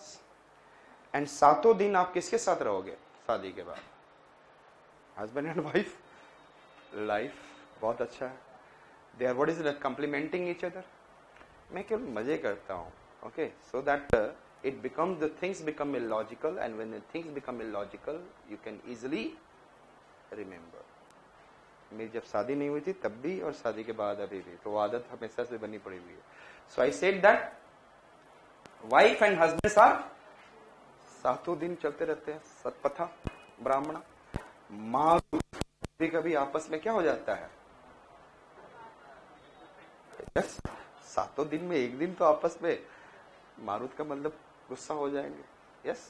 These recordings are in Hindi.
मंडलास। एंड 7 दिन आप किसके साथ रहोगे शादी के बाद? Husband and wife life. बहुत अच्छा है। They are what is it complementing each other. मैं केवल मजे करता हूँ, okay, so that it becomes, the things become illogical, and when the things become illogical you can easily remember. मेरी जब शादी नहीं हुई थी तब भी और शादी के बाद अभी भी, तो आदत हमेशा से बनी पड़ी हुई है। So I said that wife and husbands are 7 दिन चलते रहते हैं, सतपथा ब्राह्मणा। माँ कभी कभी आपस में क्या हो जाता है? yes, 7 दिन में एक दिन तो आपस में मारुत का मतलब गुस्सा हो जाएंगे। यस,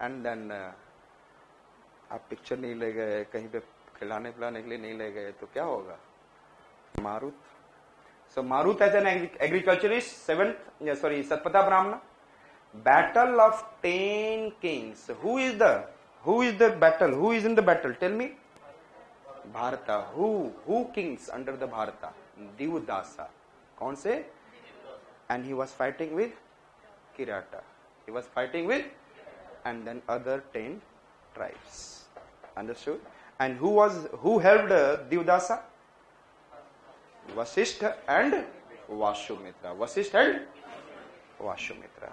एंड देन आप पिक्चर नहीं ले गए, कहीं पे खिलाने पिलाने के लिए नहीं ले गए, तो क्या होगा? Marut. So Marut as an agriculturist, Satapatha Brahmana. Battle of 10 kings, who is the battle, who is in the battle? Tell me. Bharata. Who kings under the Bharata? Divodasa. कौन से? And he was fighting with Kirata. He was fighting with, and then other 10 tribes. Understood? And who helped Divdasa? Vasishtha and Vashumitra. Vasishtha and Vashumitra.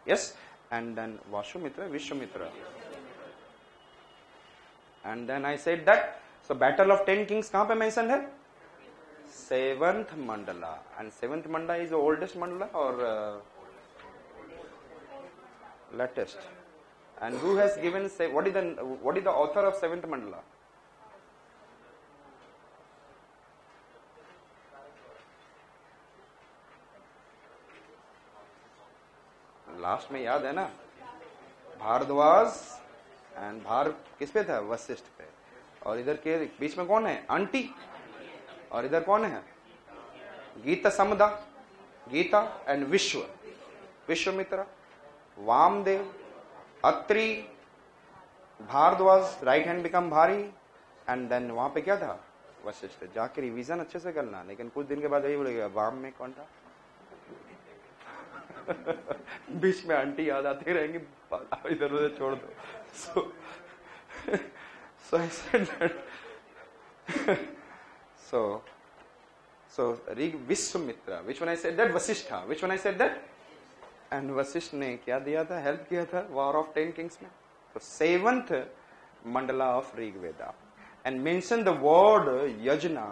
Yes, and then Vashumitra, Vishwamitra. And then I said that, so battle of 10 kings कहाँ पे mentioned है? 7th mandala. And 7th mandala is the oldest mandala or latest? And who has given, say, what is the author of 7th mandala? Last में याद है ना, भारद्वाज। एंड भार किस पे था? वशिष्ठ पे। और इधर के बीच में कौन है? आंटी। और इधर कौन है? गीता समदा, Gita and Vishwamitra, Vamdev, Atri, Bharadwaj, right hand become भारी। एंड देन वहां पे क्या था? वशिष्ठ। जाके रिवीजन अच्छे से करना, लेकिन कुछ दिन के बाद यही बोलेगा वाम में कौन था? बीच में आंटी याद आती रहेंगी, इधर उधर छोड़ दो। So I said that. So Vishwamitra. Which one I said that? Vasishtha. Which one I said that? And Vasisht ने क्या दिया था? हेल्प किया था War of 10 Kings में। तो 7th Mandla of Rigveda and mention the word यजना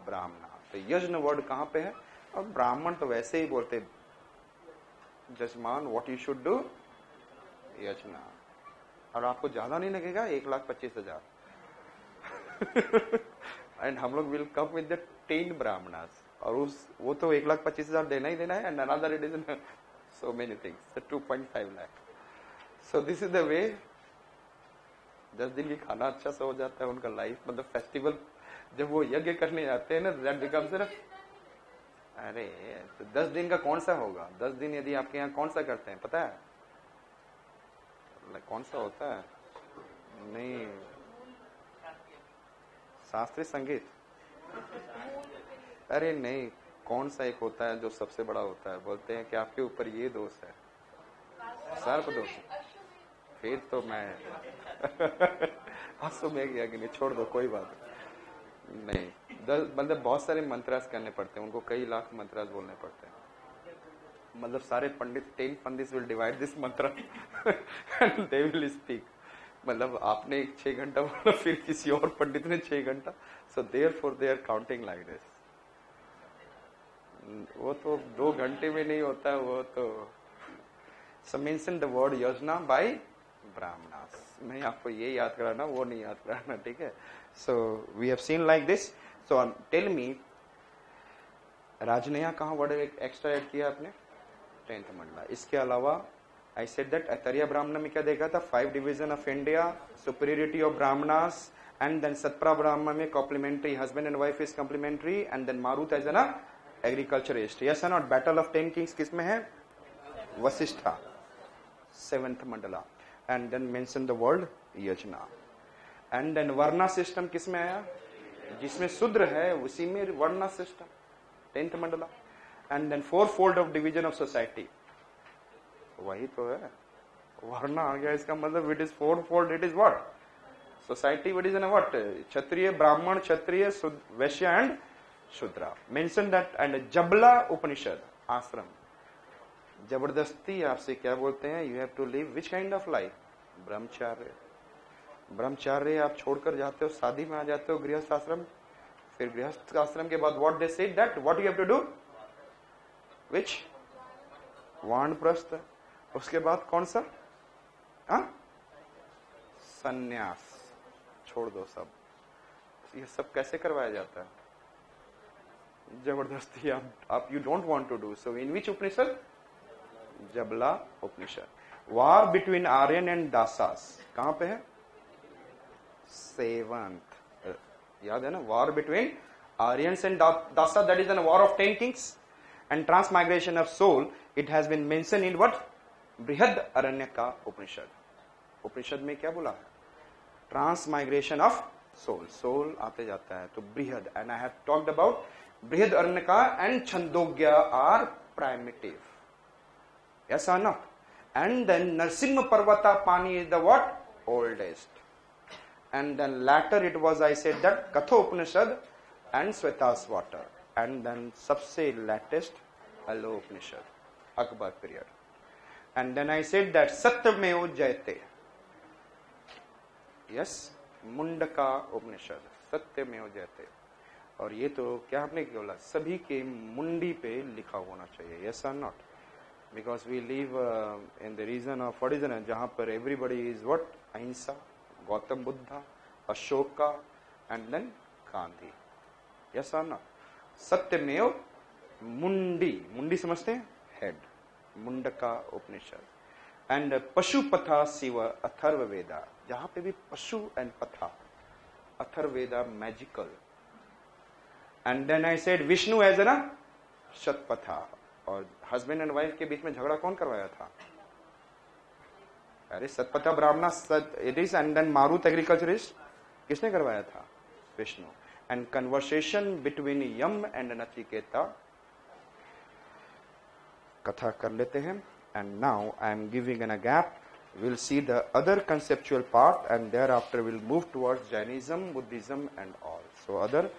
ब्राह्मणा। तो यज्ञ वर्ड कहाँ पे है? और ब्राह्मण तो वैसे ही बोलते जजमान, व्हाट यू शुड डू, यजना। और आपको ज्यादा नहीं लगेगा, 1,25,000। एंड हम लोग will come with the 10 Brahmanas, और वो तो 1,25,000 देना ही देना है। And another it is so many things, so 2.5 lakh. So this is the way 10 दिन की खाना अच्छा सा हो जाता है उनका लाइफ। मतलब फेस्टिवल जब वो यज्ञ करने जाते हैं ना, दैट बिकम्स ना, अरे तो 10 दिन का कौन सा होगा? 10 दिन यदि आपके यहाँ कौन सा करते हैं पता है? कौन सा होता है? नहीं, शास्त्रीय संगीत। अरे नहीं, कौन सा एक होता है जो सबसे बड़ा होता है? बोलते हैं कि आपके ऊपर ये दोष है, सर्प दोष। फिर तो मैं अश्वमेघ यज्ञ नहीं, छोड़ दो, कोई बात नहीं। मतलब बहुत सारे मंत्रास करने पड़ते हैं उनको, कई लाख मंत्रास बोलने पड़ते हैं। मतलब सारे पंडित, 10 पंडित विल डिवाइड दिस मंत्र एंड दे विल स्पीक। मतलब आपने 6 घंटा बोला, फिर किसी और पंडित ने 6 घंटा। So therefore they are counting like this. वो तो 2 घंटे में नहीं होता, वो तो। So mention the word yojana by Brahmanas. मैं आपको ये याद कराना, वो नहीं याद कराना, ठीक है? So we have seen like this. So tell me, राजनया कहाँ वर्ड एक्स्ट्रा ऐड किया आपने? 10th मंडला। इसके अलावा आई सेड दैट अतरिया ब्राह्मण में क्या देखा था? 5 division of India, superiority of Brahmanas, and then Shatapatha Brahmana में complementary, husband and wife is complementary, and then Marut as an agriculturist. Yes and not? Battle of 10 kings किस में है? Vashishtha, 7th mandala. And then mention the word yajna. And then varna system किस में आया? जिसमें शूद्र है उसी में varna system, 10th mandala. And then 4 fold of division of society, वही तो है, वर्ण आ गया, इसका मतलब it is four fold, it is what society, what is an what Kshatriya, Brahmin, Kshatriya, Vaishya and Shudra. Mention that. And Jabala Upanishad, ashram, जबरदस्ती आपसे क्या बोलते हैं, you have to live which kind of life, brahmacharya. Brahmacharya आप छोड़कर जाते हो, शादी में आ जाते हो, गृहस्थ आश्रम. फिर गृहस्थ आश्रम के बाद what they said that what you have to do, which vanaprastha. उसके बाद कौन सा, सन्यास, छोड़ दो सब. ये सब कैसे करवाया जाता है, जबरदस्ती. आप you don't want to do so. In which Upanishad, Jabala Upanishad. War between Aryan and Dasas कहां पे है, सेवंथ. याद है ना, war between Aryans and Dasa, that is an war of 10 kings. And transmigration of soul, it has been mention in what, Brihadaranyaka उपनिषद. उपनिषद में क्या बोला है, ट्रांसमाइग्रेशन ऑफ सोल, सोल आते जाता है तो Brihad. And I have talked about Brihadaranyaka and Chandogya are primitive. Yes or not? And then Narsimha Parvata Pani is the what? Oldest. And then later it was, I said that Katha Upanishad and Svetaswata. And then सबसे latest Hello Upanishad, Akbar period. And then I said that Satyameva Jayate. Yes, Mundaka Upanishad, Satyameva Jayate. और ये तो क्या आपने बोला, सभी के मुंडी पे लिखा होना चाहिए. Yes or not? Because we live in the region of what is it, जहां पर everybody is what, अहिंसा, Gautam Buddha, Ashoka and then Gandhi. Yes or not? सत्यमेव मुंडी, मुंडी समझते हैं, हेड, मुंडका उपनिषद. एंड पशुपथा शिव अथर्ववेदा, जहां पे भी पशु एंड पथा, Atharvaveda magical. And then I said Vishnu as ना शतपथा. और हस्बैंड एंड वाइफ के बीच में झगड़ा कौन करवाया था, अरे Shatapatha Brahmana it is. And then Marut agriculturist, किसने करवाया था, Vishnu. And conversation between Yama and Nachiketa, Katha कर लेते हैं. And now I am giving an a gap. Will see the other conceptual part and thereafter will move towards Jainism, Buddhism and all. So other